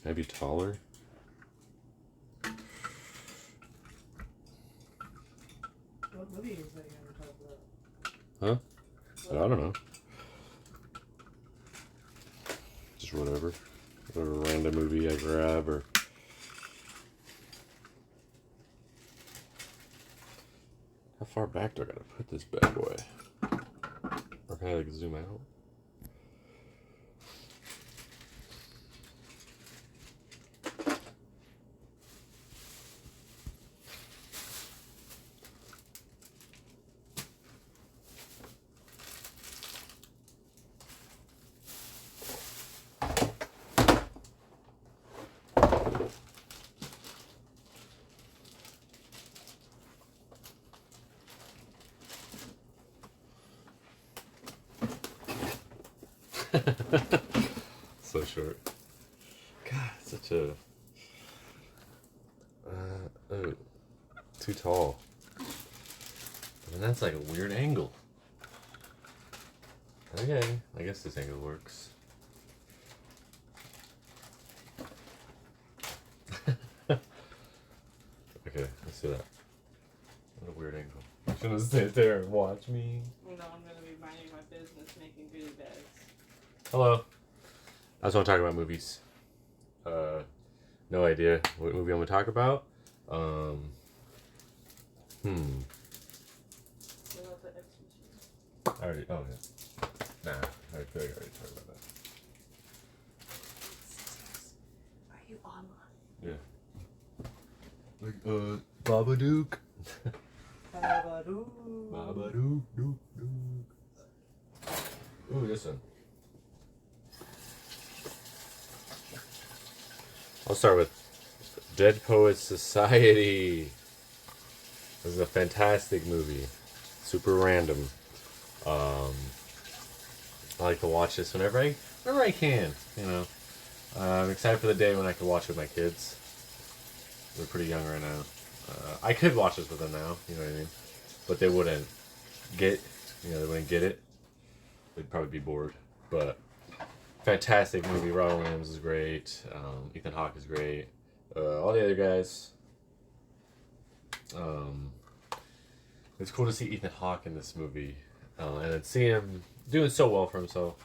Maybe taller. What movie is that you ever talk Huh? I don't know. Just whatever random movie I grab or. How far back do I gotta put this bad boy? Or can I like zoom out? So short. God, such a. Oh, too tall. And that's like a weird angle. Okay, I guess this angle works. Okay, let's do that. What a weird angle. You shouldn't sit there and watch me. No, I'm gonna be minding my business making goodie bags. Hello. I just want to talk about movies. No idea what movie I'm going to talk about. What about the X machine? I already, oh yeah. Nah, I feel like I already talked about that. Are you online? Yeah. Like, Babadook. Babadook. Babadook, dook, dook. Ooh, this one. I'll start with Dead Poets Society. This is a fantastic movie. Super random. I like to watch this whenever I can. You know, I'm excited for the day when I can watch with my kids. They're pretty young right now. I could watch this with them now. You know what I mean? But they wouldn't get. They wouldn't get it. They'd probably be bored. But fantastic movie. Robin Williams is great. Ethan Hawke is great. All the other guys. It's cool to see Ethan Hawke in this movie, and then see him doing so well for himself.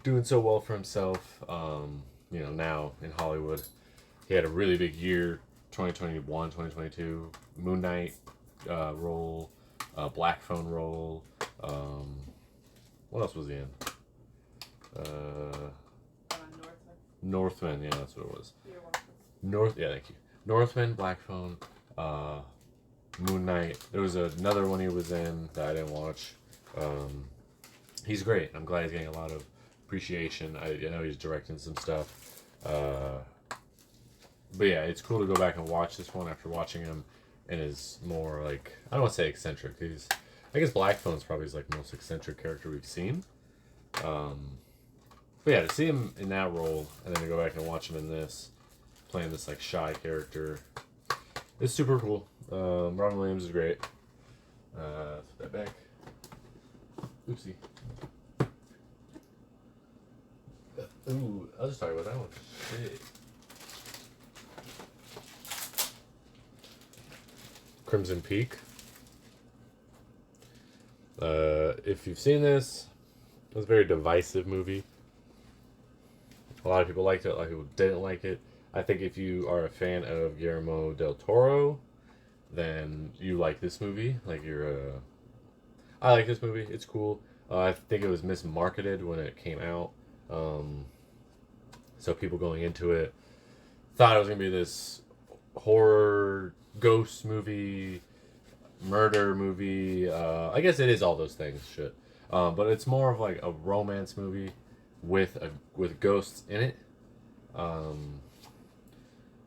Doing so well for himself. Now in Hollywood, he had a really big year. 2021, 2022. Moon Knight role, Black Phone role. What else was he in? Northman, yeah, that's what it was. You're welcome. Yeah, thank you. Northman, Black Phone, Moon Knight. There was another one he was in that I didn't watch. He's great. I'm glad he's getting a lot of appreciation. I know he's directing some stuff. But yeah, it's cool to go back and watch this one after watching him in his more like, I don't want to say eccentric. I guess Black Phone's probably his like most eccentric character we've seen. But yeah, to see him in that role and then to go back and watch him in this, playing this like shy character, it's super cool. Robin Williams is great. Put that back. Oopsie. Ooh, I'll just talk about that one. Shit. Crimson Peak. If you've seen this, it was a very divisive movie. A lot of people liked it, a lot of people didn't like it. I think if you are a fan of Guillermo del Toro, then you like this movie. I like this movie. It's cool. I think it was mismarketed when it came out. So people going into it thought it was going to be this horror ghost movie, murder movie. I guess it is all those things, shit. But it's more of like a romance movie with ghosts in it.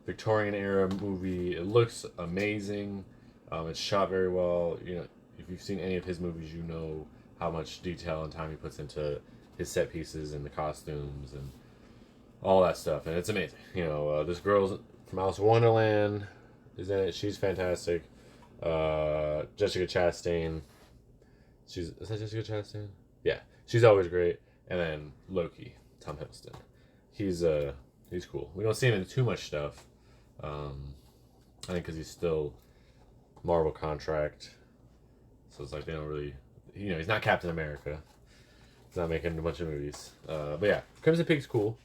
Victorian era movie. It looks amazing. It's shot very well. If you've seen any of his movies, you know how much detail and time he puts into his set pieces and the costumes and all that stuff. And it's amazing. This girl's from Alice in Wonderland is in it. She's fantastic. Jessica Chastain. Is that Jessica Chastain? Yeah, she's always great. And then Loki. Tom Hiddleston. He's cool. We don't see him in too much stuff. I think because he's still Marvel contract, so it's like they don't really, he's not Captain America. He's not making a bunch of movies. But yeah, Crimson Peak's cool.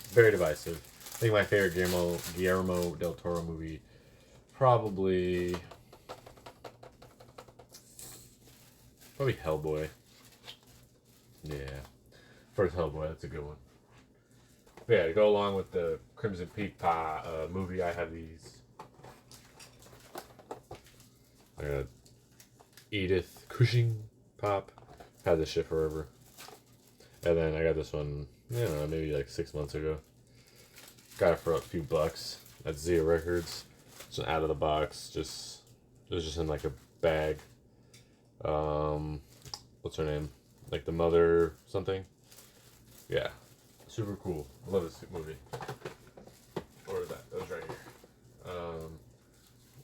Very divisive. I think my favorite Guillermo del Toro movie, probably Hellboy. Yeah, first Hellboy. That's a good one. But yeah, to go along with the Crimson Peak movie, I have these. I got Edith Cushing pop. Had this shit forever. And then I got this one, I don't know, maybe like 6 months ago. Got it for a few bucks at Zia Records. Just out of the box. It was just in like a bag. What's her name? Like the mother something? Yeah. Super cool. I love this movie. Or that was right here.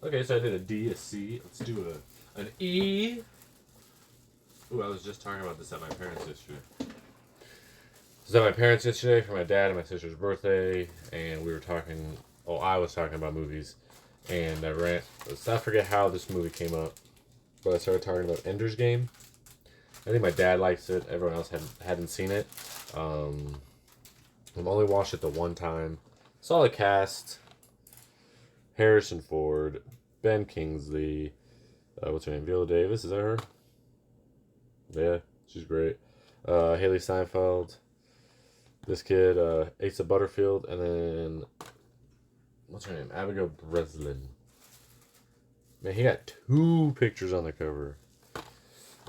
Okay, so I did a D, a C. Let's do an E. Ooh, I was just talking about this at my parents' yesterday. It was at my parents' yesterday for my dad and my sister's birthday, and we were talking. Oh, I was talking about movies, and I forget how this movie came up, but I started talking about Ender's Game. I think my dad likes it. Everyone else hadn't seen it. I've only watched it the one time. Saw the cast. Harrison Ford, Ben Kingsley, what's her name? Viola Davis, is that her? Yeah, she's great. Haley Steinfeld, this kid, Asa Butterfield, and then what's her name? Abigail Breslin. Man, he got 2 pictures on the cover.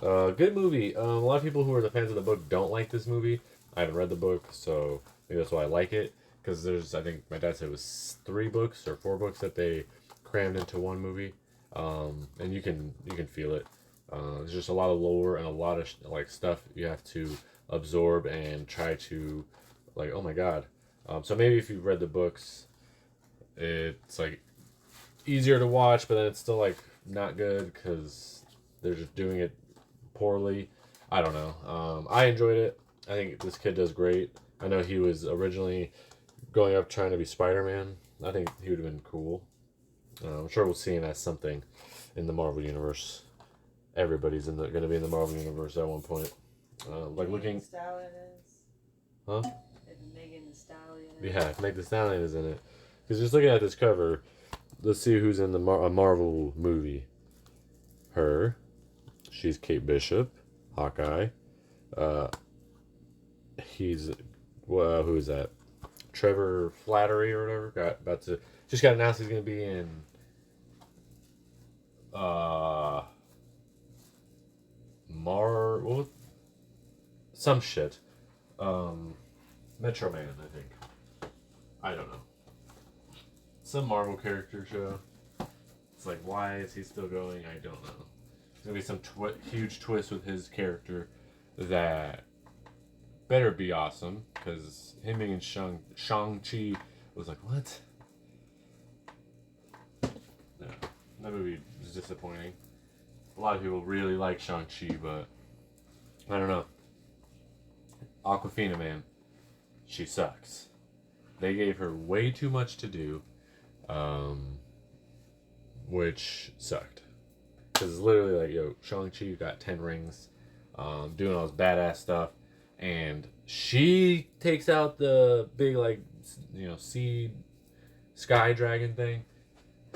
Good movie. A lot of people who are the fans of the book don't like this movie. I haven't read the book, so maybe that's why I like it. Because I think my dad said it was 3 books or 4 books that they crammed into one movie, and you can feel it. There's just a lot of lore and a lot of like stuff you have to absorb and try to, like, oh my god. So maybe if you've read the books, it's like easier to watch, but then it's still like not good because they're just doing it poorly. I don't know. I enjoyed it. I think this kid does great. I know he was originally going up trying to be Spider-Man. I think he would have been cool. I'm sure we'll see him as something in the Marvel Universe. Everybody's going to be in the Marvel Universe at one point. Like looking... Stallion is. Huh? Megan Thee Stallion. Yeah, Meg Thee Stallion is in it. Because just looking at this cover, let's see who's in a Marvel movie. Her. She's Kate Bishop. Hawkeye. He's... who is that? Trevor Flattery or whatever. Just got announced he's going to be in... some shit. Metro Man, I think. I don't know. Some Marvel character show. It's like, why is he still going? I don't know. There's gonna be some huge twist with his character that better be awesome, because him being in Shang-Chi was like, what? No, that movie was disappointing. A lot of people really like Shang-Chi, but I don't know. Awkwafina, man, she sucks. They gave her way too much to do, which sucked. Because it's literally like, yo, Shang-Chi got 10 rings, doing all this badass stuff, and she takes out the big, like, sea sky dragon thing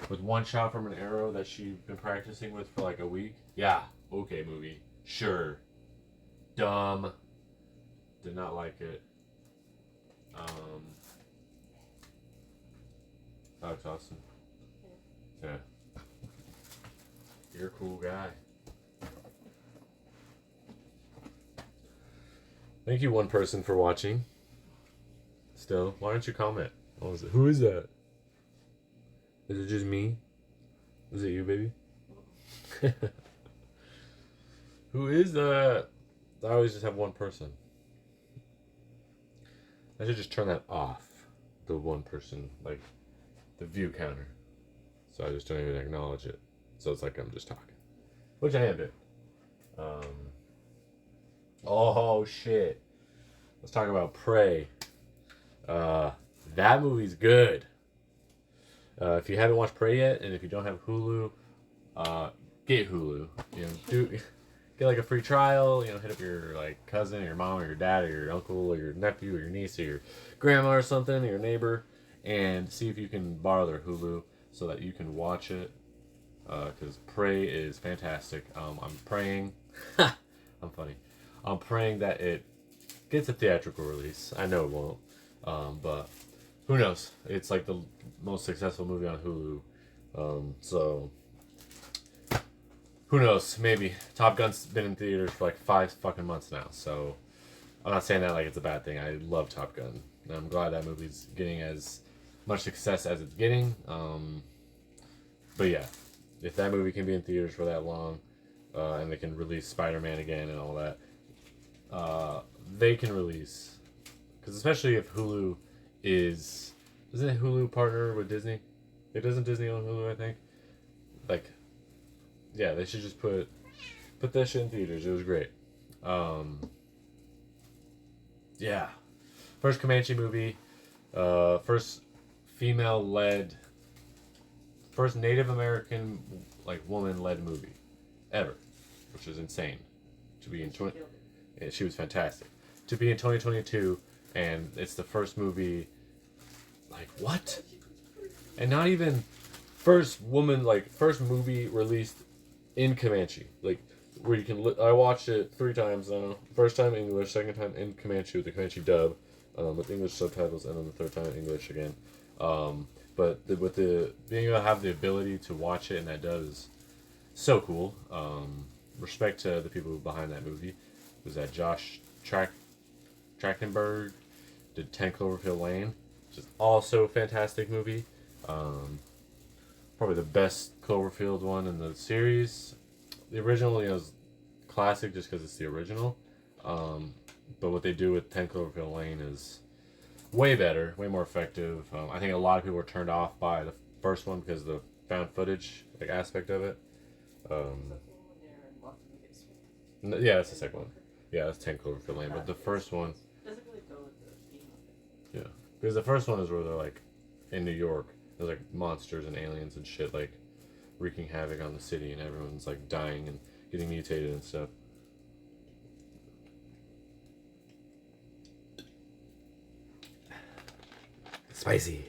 with one shot from an arrow that she's been practicing with for like a week. Yeah, okay, movie. Sure. Dumb. Did not like it. Alex Austin. Yeah. You're a cool guy. Thank you, one person, for watching. Still, why don't you comment? What was it? Who is that? Is it just me? Is it you, baby? Who is that? I always just have one person. I should just turn that off. The one person, like the view counter. So I just don't even acknowledge it. So it's like I'm just talking. Which I am doing. Oh shit. let's talk about Prey. That movie's good. If you haven't watched Prey yet, and if you don't have Hulu, get Hulu. Get like a free trial. Hit up your like cousin, or your mom, or your dad, or your uncle, or your nephew, or your niece, or your grandma, or something, or your neighbor, and see if you can borrow their Hulu so that you can watch it. Because Prey is fantastic. I'm praying. I'm funny. I'm praying that it gets a theatrical release. I know it won't, but who knows? It's like the most successful movie on Hulu, so who knows? Maybe. Top Gun's been in theaters for like 5 fucking months now, so I'm not saying that like it's a bad thing. I love Top Gun, and I'm glad that movie's getting as much success as it's getting. But yeah, if that movie can be in theaters for that long, and they can release Spider-Man again and all that, they can release, because especially if Hulu isn't Hulu partner with Disney? It doesn't Disney own Hulu, I think. Like, yeah, they should just put that shit in theaters. It was great. Yeah, first Comanche movie, first female-led, first Native American like woman-led movie ever, which is insane. To be in she was fantastic. To be in 2022, and it's the first movie. Like what? And not even first movie released in Comanche. Like where you can. I watched it 3 times now. First time English, second time in Comanche with the Comanche dub, with English subtitles, and then the third time in English again. But with the being able to have the ability to watch it in that dub is so cool. Respect to the people behind that movie. Was that Josh Trachtenberg did 10 Cloverfield Lane, which is also a fantastic movie. Probably the best Cloverfield one in the series. The original, is classic just because it's the original. But what they do with 10 Cloverfield Lane is way better, way more effective. I think a lot of people were turned off by the first one because of the found footage aspect of it. Yeah, that's the second one. Yeah, that's 10 Cloverfield Lane. But the first one, doesn't really go with the theme of it. yeah, because the first one is where they're like in New York. There's like monsters and aliens and shit like wreaking havoc on the city, and everyone's like dying and getting mutated and stuff. Spicy.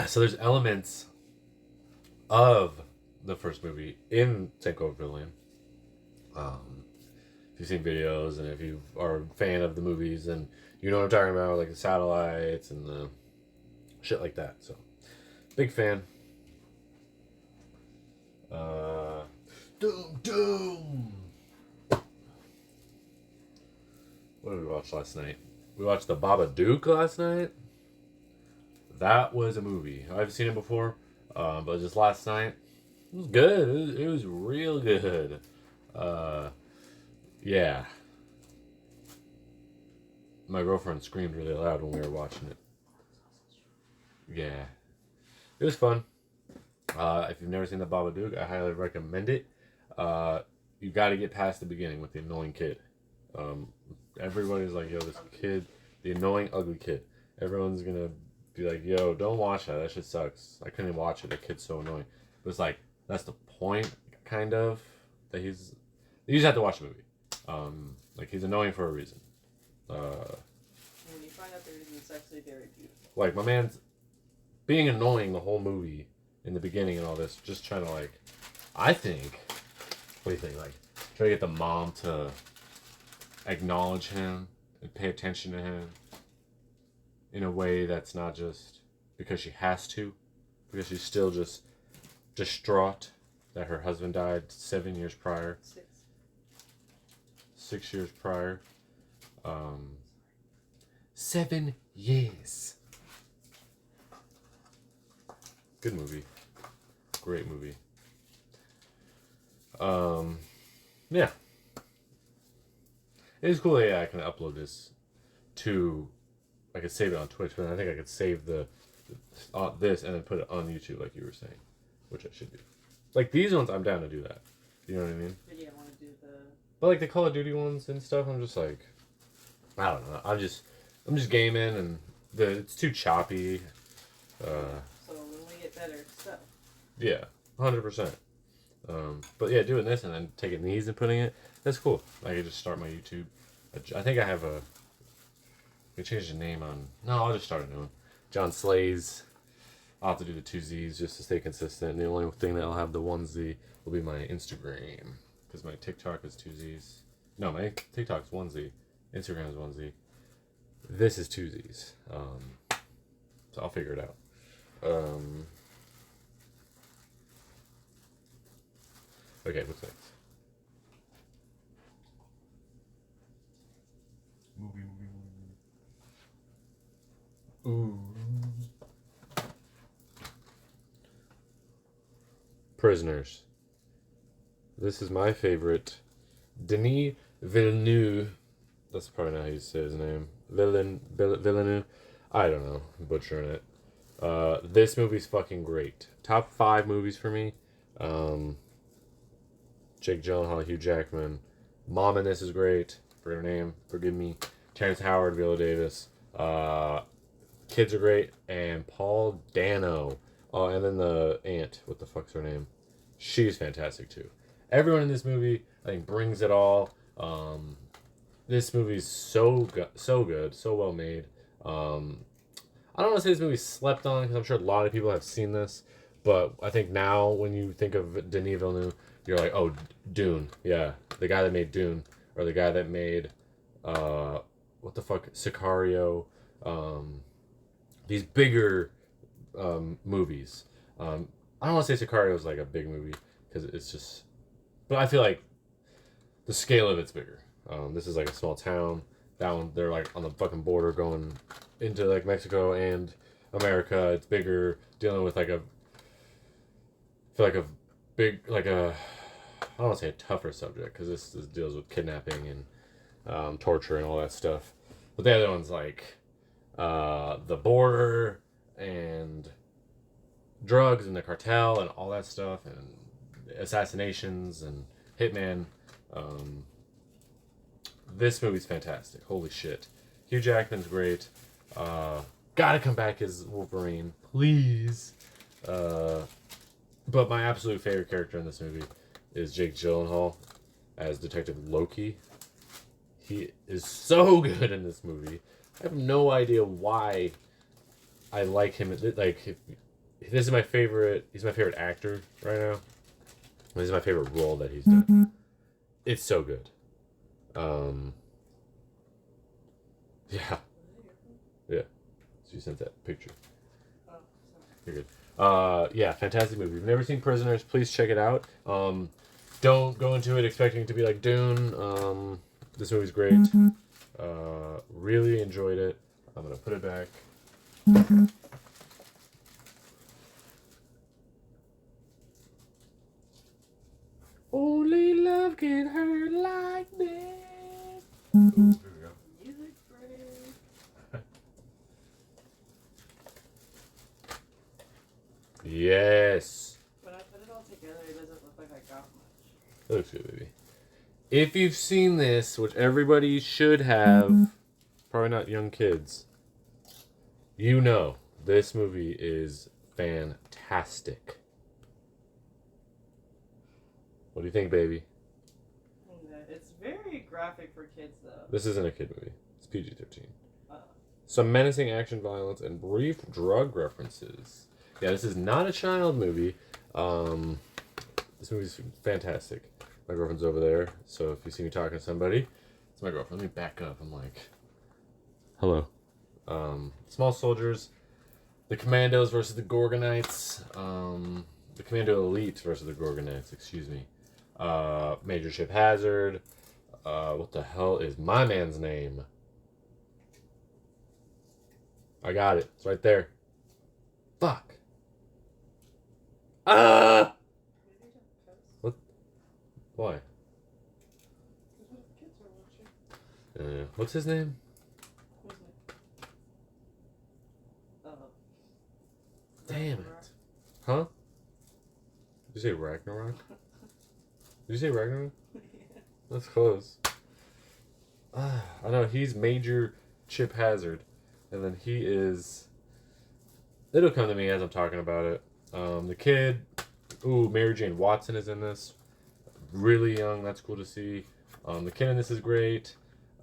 So there's elements of the first movie in 10 Cloverfield Lane. If you've seen videos and if you are a fan of the movies, and you know what I'm talking about, like the satellites and the shit like that. So, big fan. Doom. What did we watch last night? We watched The Babadook last night. That was a movie. I've seen it before, but just last night, it was good. It was real good. Yeah. My girlfriend screamed really loud when we were watching it. Yeah. It was fun. If you've never seen The Babadook, I highly recommend it. You got to get past the beginning with the annoying kid. Everybody's like, yo, this kid, the annoying, ugly kid. Everyone's going to be like, yo, don't watch that. That shit sucks. I couldn't even watch it. The kid's so annoying. But it's like, that's the point, kind of, that you just have to watch the movie. Like, he's annoying for a reason. When you find out the reason, it's actually very beautiful. Like, my man's being annoying the whole movie in the beginning and all this, just trying to, like, I think, what do you think, like, try to get the mom to acknowledge him and pay attention to him in a way that's not just because she has to, because she's still just distraught that her husband died 7 years prior. 6 years prior. 7 years. Good movie. Great movie. Yeah. It's cool that I can upload this to, I could save it on Twitch, but I think I could save this and then put it on YouTube like you were saying, which I should do. Like these ones, I'm down to do that. You know what I mean? But yeah, I want to do But like the Call of Duty ones and stuff, I'm just like, I don't know. I'm just gaming and it's too choppy. So when we get better stuff. Yeah, 100%. But yeah, doing this and then taking these and putting it, that's cool. I could just start my YouTube. I think I have a. I changed the name on. No, I'll just start a new one. JonSlayzz. I'll have to do the 2 Z's just to stay consistent. The only thing that'll have the 1 Z will be my Instagram. Because my TikTok is 2 Z's. No, my TikTok's 1 Z. Instagram is 1 Z. This is 2 Z's. So I'll figure it out. Okay, what's next? Movie. Ooh. Prisoners. This is my favorite. Denis Villeneuve. That's probably not how you say his name. Villeneuve. I don't know. I'm butchering it. This movie's fucking great. Top 5 movies for me. Jake Gyllenhaal, Hugh Jackman. Mom in this is great. Forget her name. Forgive me. Terrence Howard, Viola Davis. Kids are great. And Paul Dano. Oh, and then the aunt. What the fuck's her name? She's fantastic too. Everyone in this movie, I think, brings it all. This movie's so good, so well made. I don't want to say this movie's slept on because I'm sure a lot of people have seen this, but I think now when you think of Denis Villeneuve, you're like, oh, Dune, yeah, the guy that made Dune, or the guy that made, what the fuck, Sicario, these bigger movies. I don't want to say Sicario is like a big movie because it's just, but I feel like the scale of it's bigger. This is like a small town. That one, they're like on the fucking border going into like Mexico and America. It's bigger, dealing with like I feel like a big, like a, I don't want to say a tougher subject because this deals with kidnapping and torture and all that stuff. But the other one's like the border and drugs and the cartel and all that stuff and assassinations and hitman. This movie's fantastic. Holy shit. Hugh Jackman's great. Gotta come back as Wolverine, please. But my absolute favorite character in this movie is Jake Gyllenhaal as Detective Loki. He is so good in this movie. I have no idea why I like him. Like, this is my favorite. He's my favorite actor right now. This is my favorite role that he's done. It's so good. Yeah. Yeah. So you sent that picture. Oh, You're good. Yeah, fantastic movie. If you've never seen Prisoners, please check it out. Don't go into it expecting it to be like Dune. This movie's great. Really enjoyed it. I'm gonna put it back. Only love can hurt like this. Ooh, here we go. music break. Yes. When I put it all together, it doesn't look like I got much. It looks good, baby. If you've seen this, which everybody should have, probably not young kids, you know this movie is fantastic. What do you think, baby? It's very graphic for kids, though. This isn't a kid movie. It's PG-13. Some menacing action violence and brief drug references. Yeah, this is not a child movie. This movie's fantastic. My girlfriend's over there, so if you see me talking to somebody, it's my girlfriend. Let me back up. I'm like, hello. Small soldiers, the commandos versus the Gorgonites. The commando elites versus the Gorgonites, excuse me. Major Ship Hazard. What the hell is my man's name? I got it. It's right there. Fuck. Ah! What? Why? What's his name? Damn it. Huh? Did you say Ragnarok? Did you say Ragnarok? Yeah. That's close. I know he's Major Chip Hazard, and then he is. It'll come to me as I'm talking about it. The kid, Mary Jane Watson is in this. Really young, that's cool to see. The kid in this is great.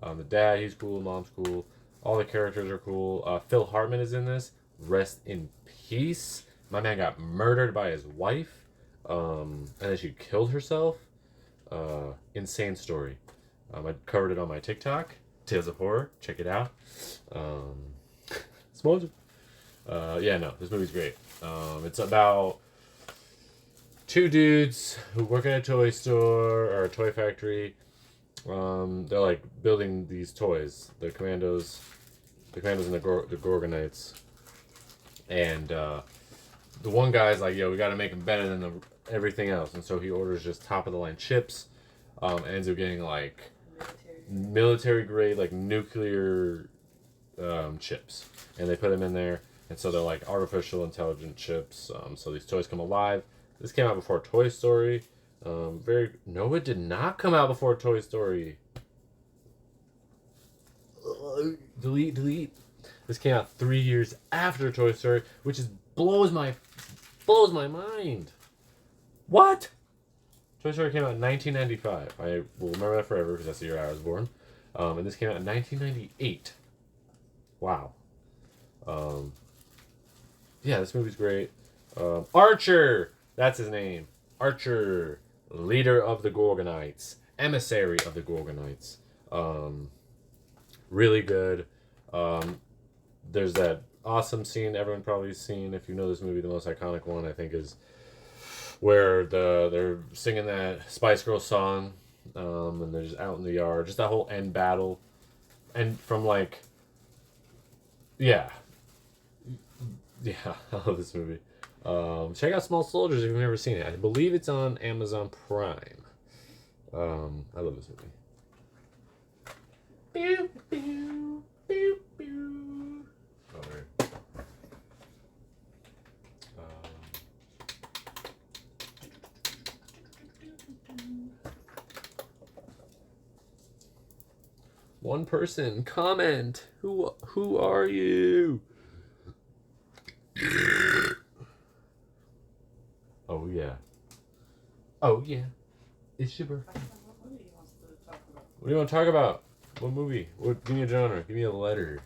The dad, he's cool. Mom's cool. All the characters are cool. Phil Hartman is in this. Rest in peace. My man got murdered by his wife, and then she killed herself. Insane story. I covered it on my TikTok, Tales of Horror. Check it out. Smoke. This movie's great. It's about two dudes who work at a toy store or a toy factory. They're like building these toys. The Commandos and the Gorgonites. And the one guy's like, yo, we gotta make them better than everything else. And so he orders just top of the line chips. Ends up getting like military grade, like nuclear chips. And they put them in there. And so they're like artificial intelligent chips. So these toys come alive. This came out before Toy Story. No, it did not come out before Toy Story. Delete. This came out 3 years after Toy Story, which blows my mind. What? Toy Story came out in 1995. I will remember that forever because that's the year I was born. And this came out in 1998. Wow. This movie's great. Archer! That's his name. Archer. Leader of the Gorgonites. Emissary of the Gorgonites. Really good. There's that awesome scene everyone probably seen. If you know this movie, the most iconic one, I think, is where they're singing that Spice Girls song. And they're just out in the yard. Just that whole end battle. And from like... Yeah, I love this movie. Check out Small Soldiers if you've never seen it. I believe it's on Amazon Prime. I love this movie. Pew, pew, pew, pew. Oh, right. One person, comment. Who are you? Oh yeah. Oh yeah. It's your birthday. What do you want to talk about? What movie? Give me a genre. Give me a letter.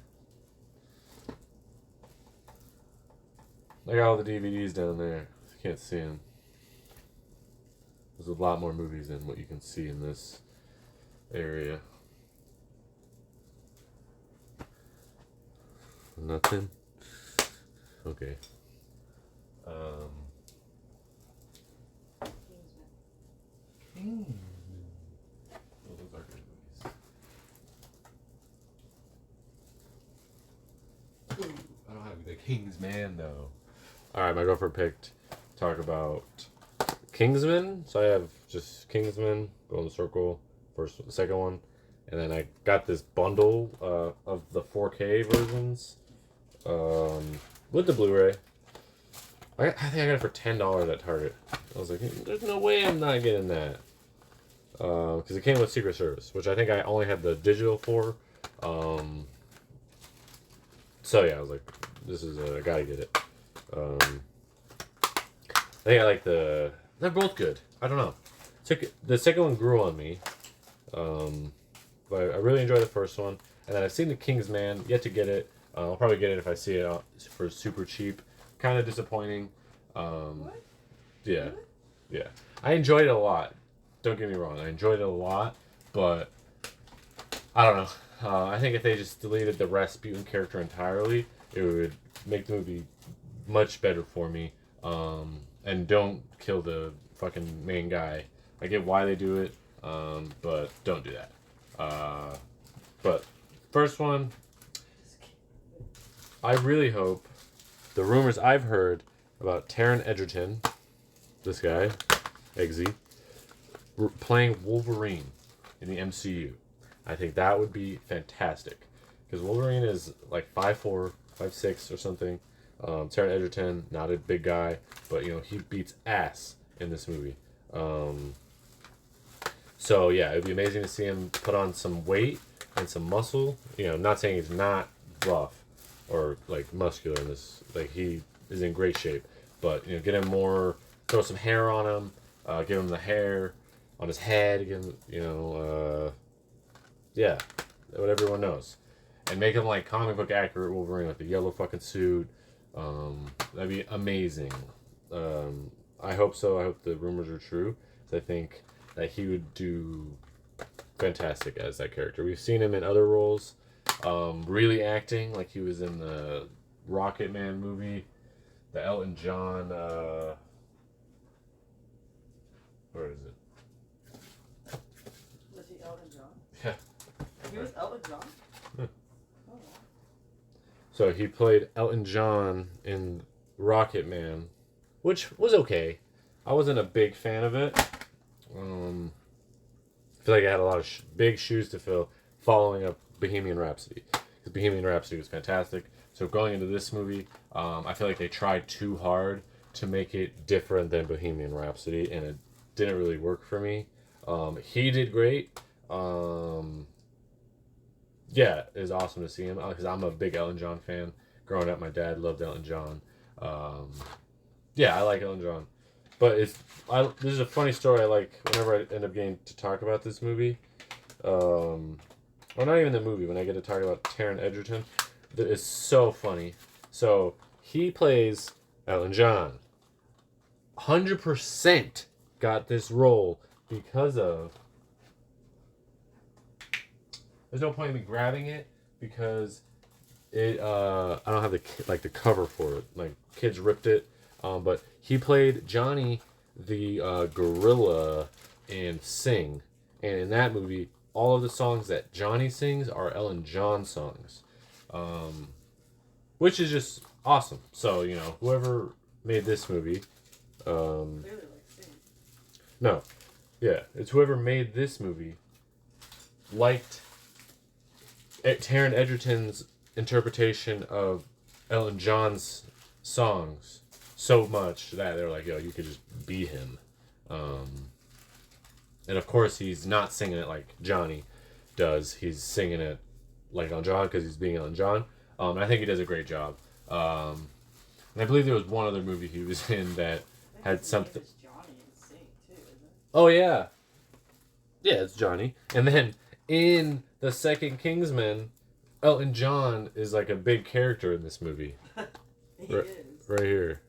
I got all the DVDs down there. I can't see them. There's a lot more movies than what you can see in this area. Nothing? Okay. Kingsman. Oh, those are good movies. Ooh, I don't have the Kingsman though. Alright, my girlfriend picked talk about Kingsman. So I have just Kingsman, go in the circle, the second one. And then I got this bundle of the 4K versions. With the Blu-ray. I think I got it for $10 at Target. I was like, there's no way I'm not getting that. Because it came with Secret Service, which I think I only had the digital for. So yeah, I was like, I gotta get it. I think I like they're both good. I don't know. The second one grew on me. But I really enjoyed the first one. And then I've seen the Kingsman, yet to get it. I'll probably get it if I see it for super cheap. Kind of disappointing. What? Yeah. Yeah. I enjoyed it a lot. Don't get me wrong. I enjoyed it a lot. But, I don't know. I think if they just deleted the Rasputin character entirely, it would make the movie much better for me. And don't kill the fucking main guy. I get why they do it, but don't do that. But first one, I really hope the rumors I've heard about Taron Egerton, this guy, Eggsy, playing Wolverine in the MCU. I think that would be fantastic. Because Wolverine is like 5'4", 5'6", or something. Taron Egerton, not a big guy, but he beats ass in this movie. So yeah, it'd be amazing to see him put on some weight and some muscle. You know, not saying he's not buff or like muscular in this. Like he is in great shape, but you know, get him more. Throw some hair on him. Give him the hair on his head. Give him, you know, yeah, what everyone knows, and make him like comic book accurate Wolverine, like the yellow fucking suit. That'd be amazing. I hope so. I hope the rumors are true. I think that he would do fantastic as that character. We've seen him in other roles, really acting, like he was in the Rocket Man movie, the Elton John. Where is it? Was he Elton John? Yeah. He was Elton John? Yeah. Oh, wow. So he played Elton John in Rocket Man, which was okay. I wasn't a big fan of it. I feel like I had a lot of big shoes to fill following up Bohemian Rhapsody. Because Bohemian Rhapsody was fantastic. So going into this movie, I feel like they tried too hard to make it different than Bohemian Rhapsody, and it didn't really work for me. He did great. Yeah, it was awesome to see him because I'm a big Elton John fan. Growing up, my dad loved Elton John. Yeah, I like Elton John. But this is a funny story I like whenever I end up getting to talk about this movie. Or not even the movie, when I get to talk about Taron Egerton. It's so funny. So, he plays Elton John. 100% got this role because of... There's no point in me grabbing it because it I don't have the cover for it. Like, kids ripped it. But he played Johnny the gorilla in Sing. And in that movie, all of the songs that Johnny sings are Elton John songs. Which is just awesome. So, you know, whoever made this movie... Clearly like Sing. No. Yeah, it's whoever made this movie liked Taron Egerton's interpretation of Elton John's songs so much that they're like, yo, you could just be him. And of course, he's not singing it like Johnny does. He's singing it like Elton John because he's being Elton John. And I think he does a great job. And I believe there was one other movie he was in that had something. It's Johnny and Sing too, isn't it? Oh, yeah. Yeah, it's Johnny. And then in the second Kingsman, Elton John is like a big character in this movie. He is. Right here.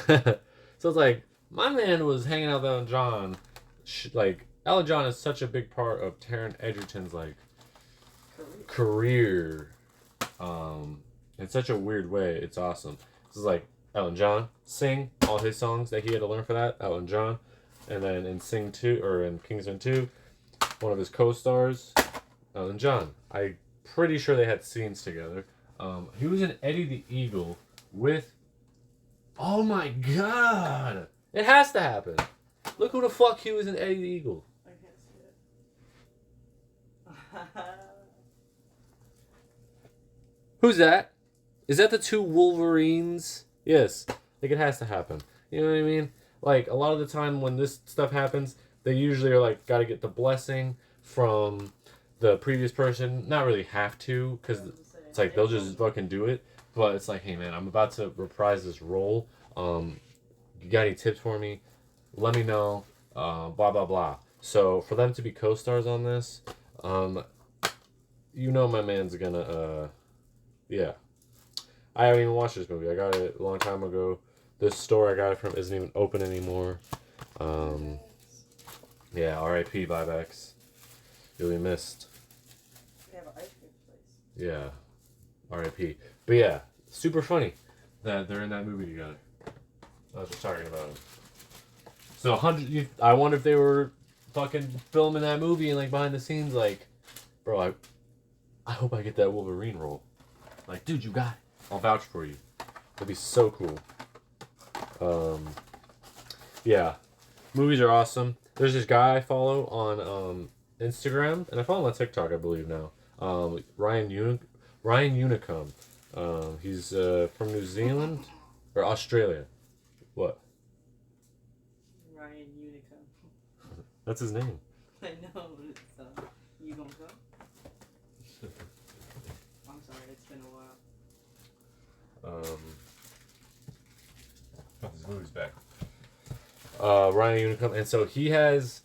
So it's like, my man was hanging out with Elton John. Like, Elton John is such a big part of Taron Egerton's, like, career. In such a weird way. It's awesome. This is like Elton John, Sing, all his songs that he had to learn for that, Elton John. And then in Sing 2, or in Kingsman 2, one of his co-stars, Elton John. I'm pretty sure they had scenes together. He was in Eddie the Eagle with... Oh my god! It has to happen. Look who the fuck he was in Eddie the Eagle. I can't see it. Who's that? Is that the two Wolverines? Yes. Like, it has to happen. You know what I mean? Like, a lot of the time when this stuff happens, they usually are like, gotta get the blessing from the previous person. Not really have to, because it's like, they'll just fucking do it. But it's like, hey man, I'm about to reprise this role. You got any tips for me? Let me know. Blah, blah, blah. So, for them to be co-stars on this, you know my man's gonna, yeah. I haven't even watched this movie. I got it a long time ago. This store I got it from isn't even open anymore. Yeah, R.I.P. buybacks. You'll be missed. We have an ice cream place. Yeah, R.I.P. But yeah, super funny that they're in that movie together. I was just talking about it. So I wonder if they were fucking filming that movie and like behind the scenes, like, bro, I hope I get that Wolverine role. Like, dude, you got it. I'll vouch for you. That'd be so cool. Yeah, movies are awesome. There's this guy I follow on Instagram, and I follow him on TikTok, I believe now. Ryan Unicum. He's from New Zealand or Australia. What? Ryan Unicum. That's his name. I know. It's, you gonna go? I'm sorry, it's been a while. Oh, this movie's back. Ryan Unicum, and so he has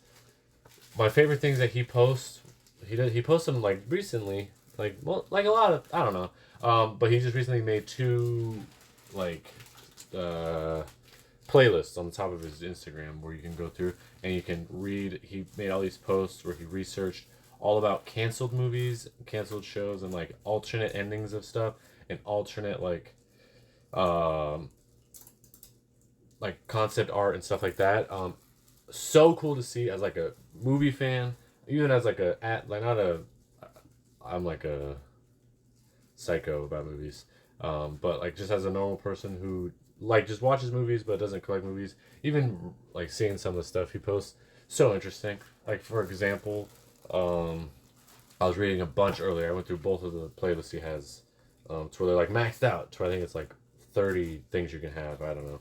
my favorite things that he posts. He posts them like recently, like like a lot of I don't know. But he just recently made two like playlists on the top of his Instagram where you can go through and you can read. He made all these posts where he researched all about canceled movies, canceled shows, and like alternate endings of stuff and alternate like concept art and stuff like that. So cool to see as like a movie fan, even as like I'm like a psycho about movies, but like just as a normal person who like just watches movies but doesn't collect movies. Even like seeing some of the stuff he posts, so interesting. Like for example, I was reading a bunch earlier. I went through both of the playlists he has, to where they're like maxed out. To where I think it's like 30 things you can have. I don't know.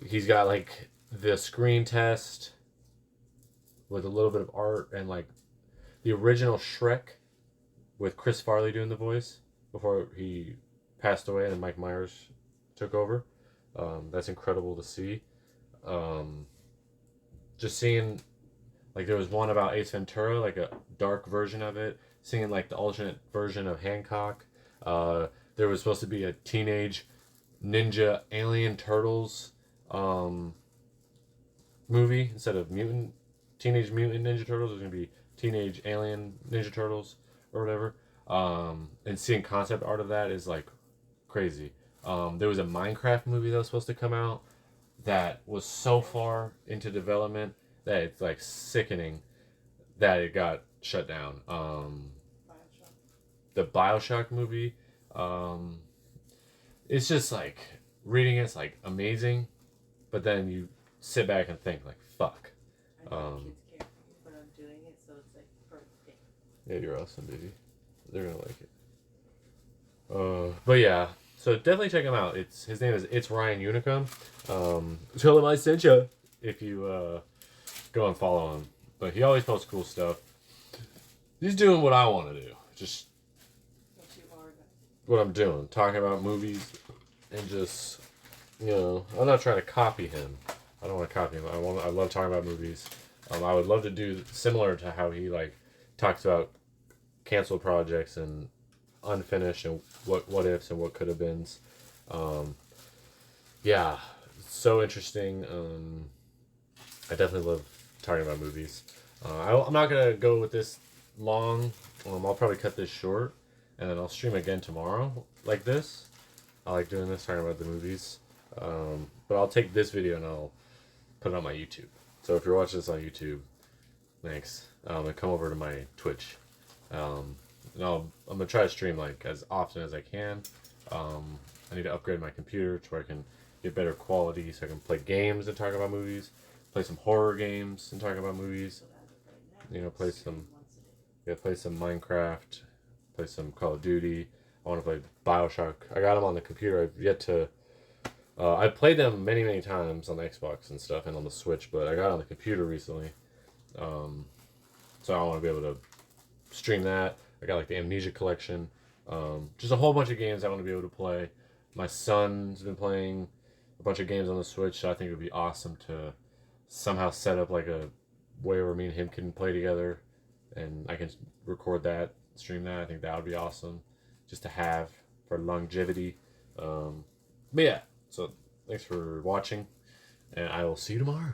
He's got like the screen test with a little bit of art and like the original Shrek with Chris Farley doing the voice before he passed away and Mike Myers took over. That's incredible to see. Just seeing like there was one about Ace Ventura, like a dark version of it. Seeing like the alternate version of Hancock. There was supposed to be a teenage ninja alien turtles movie instead of teenage mutant ninja turtles. It was gonna be teenage alien ninja turtles or whatever. And seeing concept art of that is like crazy. There was a Minecraft movie that was supposed to come out that was so far into development that it's like sickening that it got shut down. The Bioshock movie, it's just like reading it's like amazing, but then you sit back and think like fuck. I know kids care, but I'm doing it, so it's like perfect. Yeah, you're awesome, baby. They're gonna like it. But yeah, so definitely check him out. His name is It's Ryan Unicum. Tell him I sent you if you go and follow him. But he always posts cool stuff. He's doing what I want to do. Just what I'm doing, talking about movies, and just I'm not trying to copy him. I don't want to copy him. I love talking about movies. I would love to do similar to how he like talks about canceled projects and unfinished and what ifs and what could have beens. Yeah, so interesting. I definitely love talking about movies. I'm not gonna go with this long. I'll probably cut this short, and then I'll stream again tomorrow like this. I like doing this, talking about the movies. But I'll take this video and I'll put it on my YouTube. So if you're watching this on YouTube, thanks. And come over to my Twitch. And I'm gonna try to stream like as often as I can. I need to upgrade my computer to where I can get better quality, so I can play games and talk about movies. Play some horror games and talk about movies. Play some Minecraft. Play some Call of Duty. I want to play Bioshock. I got them on the computer. I've yet to. I played them many, many times on the Xbox and stuff, and on the Switch. But I got it on the computer recently, so I want to be able to stream that. I got like the Amnesia collection. Just a whole bunch of games I want to be able to play. My son's been playing a bunch of games on the Switch, so I think it would be awesome to somehow set up like a way where me and him can play together, and I can record that, stream that. I think that would be awesome, just to have for longevity. But yeah, so thanks for watching, and I will see you tomorrow.